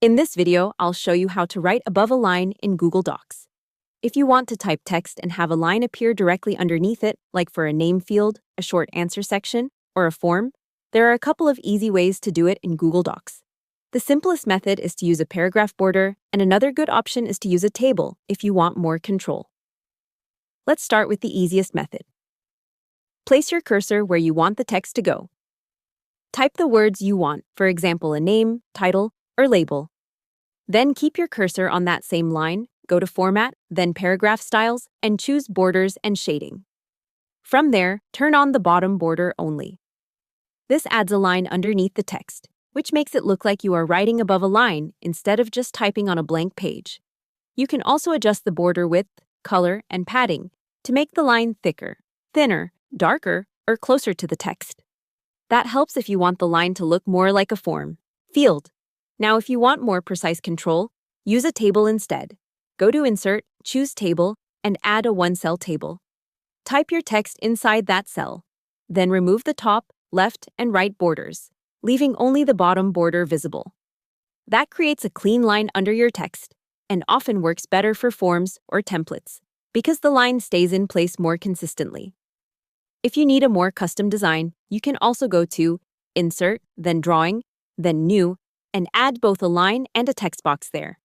In this video, I'll show you how to write above a line in Google Docs. If you want to type text and have a line appear directly underneath it, like for a name field, a short answer section, or a form, there are a couple of easy ways to do it in Google Docs. The simplest method is to use a paragraph border, and another good option is to use a table if you want more control. Let's start with the easiest method. Place your cursor where you want the text to go. Type the words you want, for example, a name, title, or label. Then keep your cursor on that same line, go to Format, then Paragraph Styles, and choose Borders and Shading. From there, turn on the bottom border only. This adds a line underneath the text, which makes it look like you are writing above a line instead of just typing on a blank page. You can also adjust the border width, color, and padding to make the line thicker, thinner, darker, or closer to the text. That helps if you want the line to look more like a form, field. Now, if you want more precise control, use a table instead. Go to Insert, choose Table, and add a one-cell table. Type your text inside that cell. Then remove the top, left, and right borders, leaving only the bottom border visible. That creates a clean line under your text, and often works better for forms or templates, because the line stays in place more consistently. If you need a more custom design, you can also go to Insert, then Drawing, then New, and add both a line and a text box there.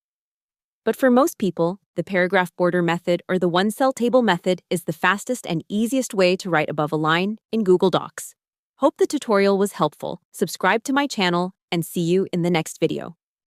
But for most people, the paragraph border method or the one-cell table method is the fastest and easiest way to write above a line in Google Docs. Hope the tutorial was helpful. Subscribe to my channel and see you in the next video.